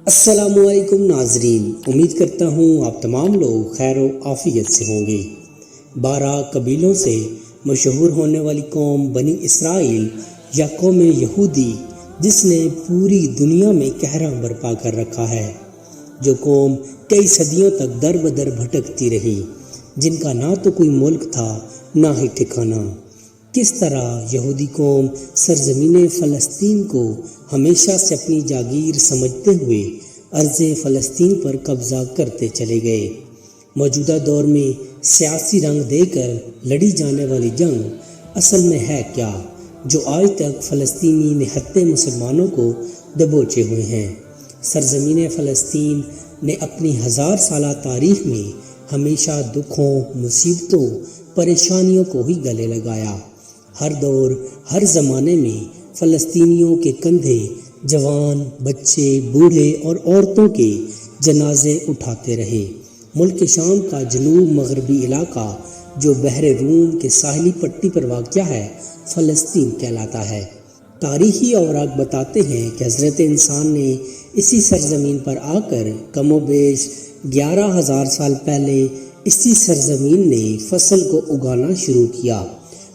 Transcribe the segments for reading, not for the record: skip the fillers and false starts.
السلام علیکم ناظرین، امید کرتا ہوں آپ تمام لوگ خیر و عافیت سے ہوں گے۔ 12 قبیلوں سے مشہور ہونے والی قوم بنی اسرائیل یا قوم یہودی، جس نے پوری دنیا میں قہراں برپا کر رکھا ہے، جو قوم کئی صدیوں تک در بدر بھٹکتی رہی، جن کا نہ تو کوئی ملک تھا نہ ہی ٹھکانہ۔ کس طرح یہودی قوم سرزمین فلسطین کو ہمیشہ سے اپنی جاگیر سمجھتے ہوئے ارض فلسطین پر قبضہ کرتے چلے گئے۔ موجودہ دور میں سیاسی رنگ دے کر لڑی جانے والی جنگ اصل میں ہے کیا، جو آج تک فلسطینی نہتے مسلمانوں کو دبوچے ہوئے ہیں؟ سرزمین فلسطین نے اپنی 1000 سالہ تاریخ میں ہمیشہ دکھوں، مصیبتوں، پریشانیوں کو ہی گلے لگایا۔ ہر دور، ہر زمانے میں فلسطینیوں کے کندھے جوان، بچے، بوڑھے اور عورتوں کے جنازے اٹھاتے رہے۔ ملک شام کا جنوب مغربی علاقہ، جو بحر روم کے ساحلی پٹی پر واقع ہے، فلسطین کہلاتا ہے۔ تاریخی اوراق بتاتے ہیں کہ حضرت انسان نے اسی سرزمین پر آ کر کم و بیش 11,000 سال پہلے اسی سرزمین نے فصل کو اگانا شروع کیا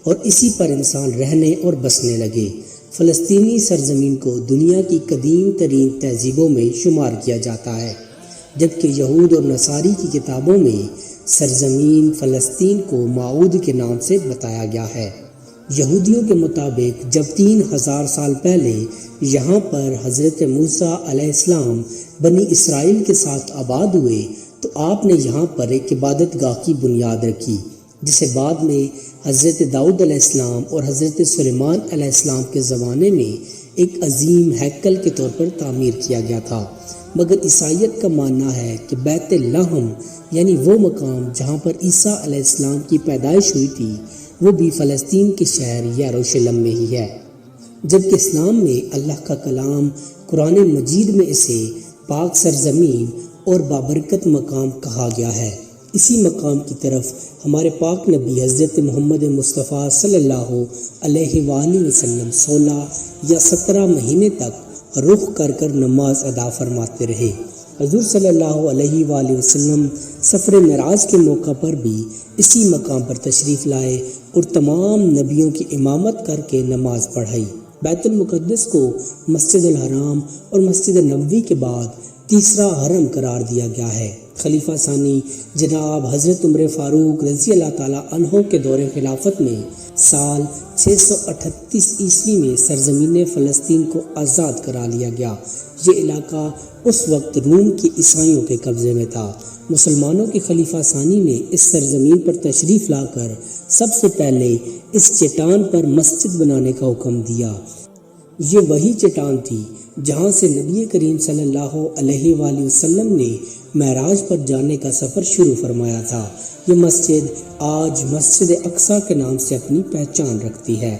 اور اسی پر انسان رہنے اور بسنے لگے۔ فلسطینی سرزمین کو دنیا کی قدیم ترین تہذیبوں میں شمار کیا جاتا ہے، جبکہ یہود اور نصاری کی کتابوں میں سرزمین فلسطین کو معود کے نام سے بتایا گیا ہے۔ یہودیوں کے مطابق جب 3000 سال پہلے یہاں پر حضرت موسیٰ علیہ السلام بنی اسرائیل کے ساتھ آباد ہوئے تو آپ نے یہاں پر ایک عبادت گاہ کی بنیاد رکھی، جسے بعد میں حضرت داؤد علیہ السلام اور حضرت سلیمان علیہ السلام کے زمانے میں ایک عظیم ہیکل کے طور پر تعمیر کیا گیا تھا۔ مگر عیسائیت کا ماننا ہے کہ بیت لحم، یعنی وہ مقام جہاں پر عیسیٰ علیہ السلام کی پیدائش ہوئی تھی، وہ بھی فلسطین کے شہر یروشلم میں ہی ہے، جبکہ اسلام میں اللہ کا کلام قرآن مجید میں اسے پاک سرزمین اور بابرکت مقام کہا گیا ہے۔ اسی مقام کی طرف ہمارے پاک نبی حضرت محمد مصطفیٰ صلی اللہ علیہ وآلہ وسلم 16 یا 17 مہینے تک رخ کر کر نماز ادا فرماتے رہے۔ حضور صلی اللہ علیہ وآلہ وسلم سفر معراج کے موقع پر بھی اسی مقام پر تشریف لائے اور تمام نبیوں کی امامت کر کے نماز پڑھائی۔ بیت المقدس کو مسجد الحرام اور مسجد نبوی کے بعد تیسرا حرم قرار دیا گیا ہے۔ خلیفہ ثانی جناب حضرت عمر فاروق رضی اللہ تعالیٰ عنہ کے دور خلافت میں سال 638 عیسوی میں سرزمین فلسطین کو آزاد کرا لیا گیا۔ یہ علاقہ اس وقت روم کے عیسائیوں کے قبضے میں تھا۔ مسلمانوں کے خلیفہ ثانی نے اس سرزمین پر تشریف لا کر سب سے پہلے اس چٹان پر مسجد بنانے کا حکم دیا۔ یہ وہی چٹان تھی جہاں سے نبی کریم صلی اللہ علیہ وآلہ وسلم نے معراج پر جانے کا سفر شروع فرمایا تھا۔ یہ مسجد آج مسجد اقصیٰ کے نام سے اپنی پہچان رکھتی ہے۔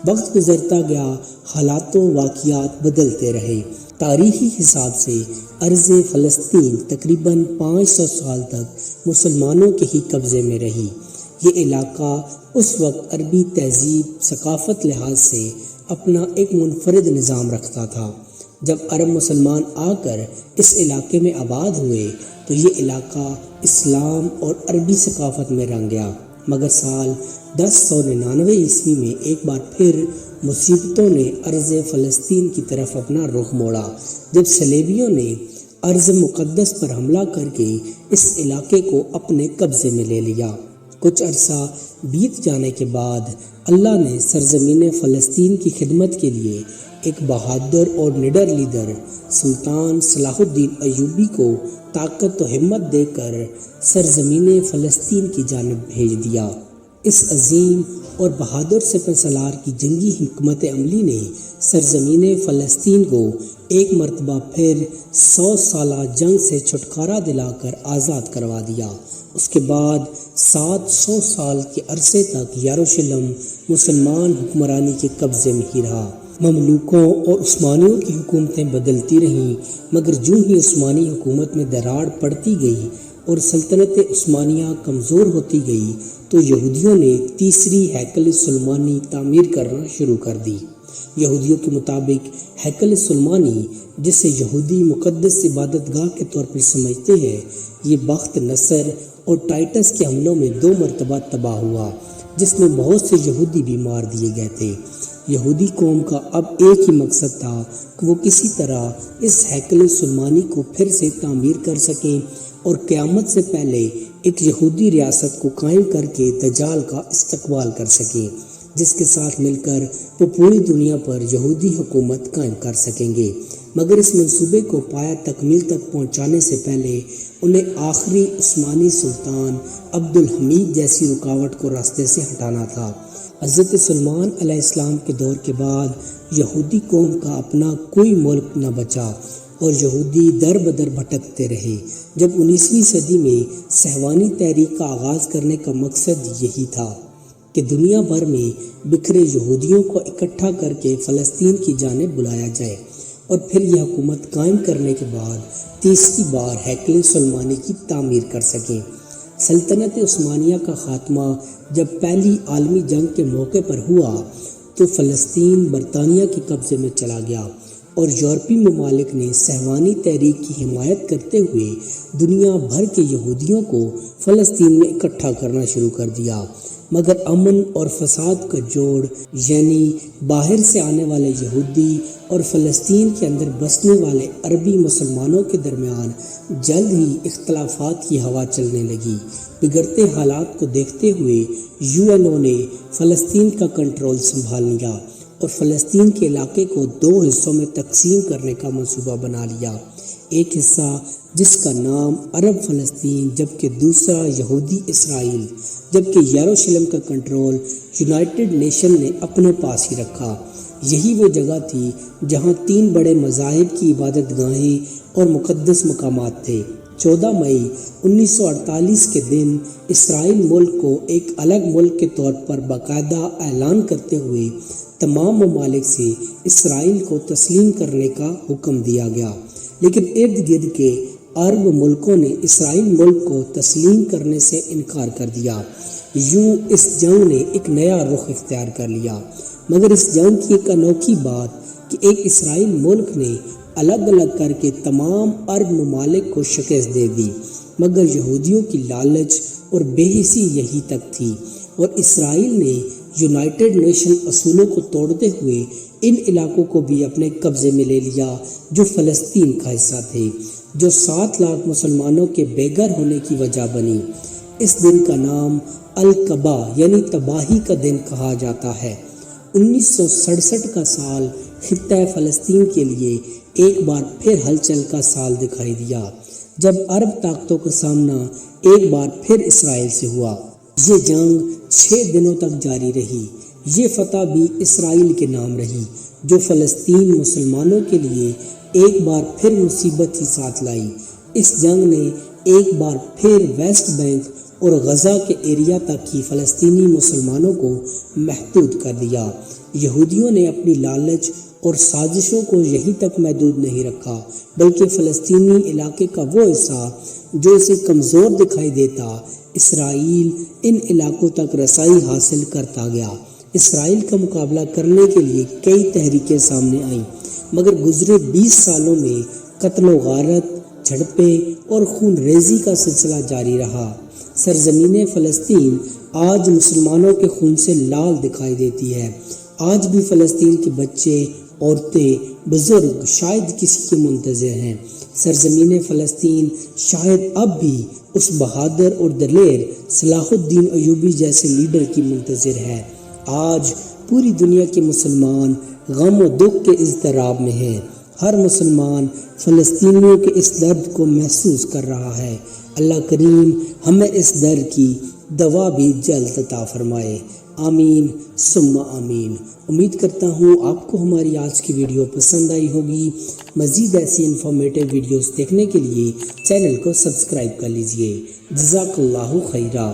وقت گزرتا گیا، حالات و واقعات بدلتے رہے۔ تاریخی حساب سے ارض فلسطین تقریباً 500 سال تک مسلمانوں کے ہی قبضے میں رہی۔ یہ علاقہ اس وقت عربی تہذیب، ثقافت لحاظ سے اپنا ایک منفرد نظام رکھتا تھا۔ جب عرب مسلمان آ کر اس علاقے میں آباد ہوئے تو یہ علاقہ اسلام اور عربی ثقافت میں رنگ گیا، مگر سال 1099 عیسوی میں ایک بار پھر مصیبتوں نے ارض فلسطین کی طرف اپنا رخ موڑا، جب صلیبیوں نے ارض مقدس پر حملہ کر کے اس علاقے کو اپنے قبضے میں لے لیا۔ کچھ عرصہ بیت جانے کے بعد اللہ نے سرزمین فلسطین کی خدمت کے لیے ایک بہادر اور نڈر لیڈر سلطان صلاح الدین ایوبی کو طاقت و ہمت دے کر سرزمین فلسطین کی جانب بھیج دیا۔ اس عظیم اور بہادر سپہ سالار کی جنگی حکمت عملی نے سرزمین فلسطین کو ایک مرتبہ پھر 100 سالہ جنگ سے چھٹکارا دلا کر آزاد کروا دیا۔ اس کے بعد 700 سال کے عرصے تک یروشلم مسلمان حکمرانی کے قبضے میں ہی رہا۔ مملوکوں اور عثمانیوں کی حکومتیں بدلتی رہیں، مگر جو ہی عثمانی حکومت میں دراڑ پڑتی گئی اور سلطنت عثمانیہ کمزور ہوتی گئی تو یہودیوں نے تیسری ہیکل سلیمانی تعمیر کرنا شروع کر دی۔ یہودیوں کے مطابق ہیکل سلیمانی، جسے یہودی مقدس عبادت گاہ کے طور پر سمجھتے ہیں، یہ بخت نصر اور ٹائٹس کے حملوں میں 2 مرتبہ تباہ ہوا، جس میں بہت سے یہودی بھی مار دیے گئے تھے۔ یہودی قوم کا اب ایک ہی مقصد تھا کہ وہ کسی طرح اس ہیکل سلیمانی کو پھر سے تعمیر کر سکیں اور قیامت سے پہلے ایک یہودی ریاست کو قائم کر کے دجال کا استقبال کر سکیں، جس کے ساتھ مل کر وہ پوری دنیا پر یہودی حکومت قائم کر سکیں گے۔ مگر اس منصوبے کو پایہ تکمیل تک پہنچانے سے پہلے انہیں آخری عثمانی سلطان عبد الحمید جیسی رکاوٹ کو راستے سے ہٹانا تھا۔ حضرت سلمان علیہ السلام کے دور کے بعد یہودی قوم کا اپنا کوئی ملک نہ بچا اور یہودی در بدر بھٹکتے رہے۔ جب 19ویں صدی میں صہیونی تحریک کا آغاز کرنے کا مقصد یہی تھا کہ دنیا بھر میں بکھرے یہودیوں کو اکٹھا کر کے فلسطین کی جانب بلایا جائے اور پھر یہ حکومت قائم کرنے کے بعد تیسری بار ہیکل سلیمانی کی تعمیر کر سکیں۔ سلطنت عثمانیہ کا خاتمہ جب پہلی عالمی جنگ کے موقع پر ہوا تو فلسطین برطانیہ کے قبضے میں چلا گیا اور یورپی ممالک نے صہیونی تحریک کی حمایت کرتے ہوئے دنیا بھر کے یہودیوں کو فلسطین میں اکٹھا کرنا شروع کر دیا۔ مگر امن اور فساد کا جوڑ، یعنی باہر سے آنے والے یہودی اور فلسطین کے اندر بسنے والے عربی مسلمانوں کے درمیان جلد ہی اختلافات کی ہوا چلنے لگی۔ بگڑتے حالات کو دیکھتے ہوئے UN نے فلسطین کا کنٹرول سنبھال لیا اور فلسطین کے علاقے کو 2 حصوں میں تقسیم کرنے کا منصوبہ بنا لیا۔ ایک حصہ جس کا نام عرب فلسطین جبکہ دوسرا یہودی اسرائیل، جبکہ یروشلم کا کنٹرول یونائٹڈ نیشن نے اپنے پاس ہی رکھا۔ یہی وہ جگہ تھی جہاں 3 بڑے مذاہب کی عبادت گاہیں اور مقدس مقامات تھے۔ 14 مئی 1948 کے دن اسرائیل ملک کو ایک الگ ملک کے طور پر باقاعدہ اعلان کرتے ہوئے تمام ممالک سے اسرائیل کو تسلیم کرنے کا حکم دیا گیا، لیکن ارد گرد کے عرب ملکوں نے اسرائیل ملک کو تسلیم کرنے سے انکار کر دیا۔ یوں اس جنگ نے ایک نیا رخ اختیار کر لیا۔ مگر اس جنگ کی ایک انوکھی بات کہ ایک اسرائیل ملک نے الگ الگ کر کے تمام عرب ممالک کو شکست دے دی، مگر یہودیوں کی لالچ اور بے حسی یہی تک تھی اور اسرائیل نے یونائٹڈ نیشن اصولوں کو توڑتے ہوئے ان علاقوں کو بھی اپنے قبضے میں لے لیا جو فلسطین کا حصہ تھے، جو 7 لاکھ مسلمانوں کے بے گھر ہونے کی وجہ بنی۔ اس دن کا نام القبا یعنی تباہی کا دن کہا جاتا ہے۔ 1967 کا سال خطہ فلسطین کے لیے ایک بار پھر ہلچل کا سال دکھائی دیا، جب عرب طاقتوں کا سامنا ایک بار پھر اسرائیل سے ہوا۔ یہ جنگ 6 دنوں تک جاری رہی۔ یہ فتح بھی اسرائیل کے نام رہی، جو فلسطین مسلمانوں کے لیے ایک بار پھر مصیبت ہی ساتھ لائی۔ اس جنگ نے ایک بار پھر ویسٹ بینک اور غزہ کے ایریا تک ہی فلسطینی مسلمانوں کو محدود کر دیا۔ یہودیوں نے اپنی لالچ اور سازشوں کو یہی تک محدود نہیں رکھا، بلکہ فلسطینی علاقے کا وہ حصہ جو اسے کمزور دکھائی دیتا، اسرائیل ان علاقوں تک رسائی حاصل کرتا گیا۔ اسرائیل کا مقابلہ کرنے کے لیے کئی تحریکیں سامنے آئیں، مگر گزرے 20 سالوں میں قتل و غارت، جھڑپیں اور خون ریزی کا سلسلہ جاری رہا۔ سرزمین فلسطین آج مسلمانوں کے خون سے لال دکھائی دیتی ہے۔ آج بھی فلسطین کے بچے، عورتیں، بزرگ شاید کسی کے منتظر ہیں۔ سرزمین فلسطین شاید اب بھی اس بہادر اور دلیر صلاح الدین ایوبی جیسے لیڈر کی منتظر ہے۔ آج پوری دنیا کے مسلمان غم و دکھ کے اضطراب میں ہیں۔ ہر مسلمان فلسطینیوں کے اس درد کو محسوس کر رہا ہے۔ اللہ کریم ہمیں اس درد کی دوا بھی جلد عطا فرمائے۔ آمین ثم آمین۔ امید کرتا ہوں آپ کو ہماری آج کی ویڈیو پسند آئی ہوگی۔ مزید ایسی انفارمیٹو ویڈیوز دیکھنے کے لیے چینل کو سبسکرائب کر لیجئے۔ جزاک اللہ خیرہ۔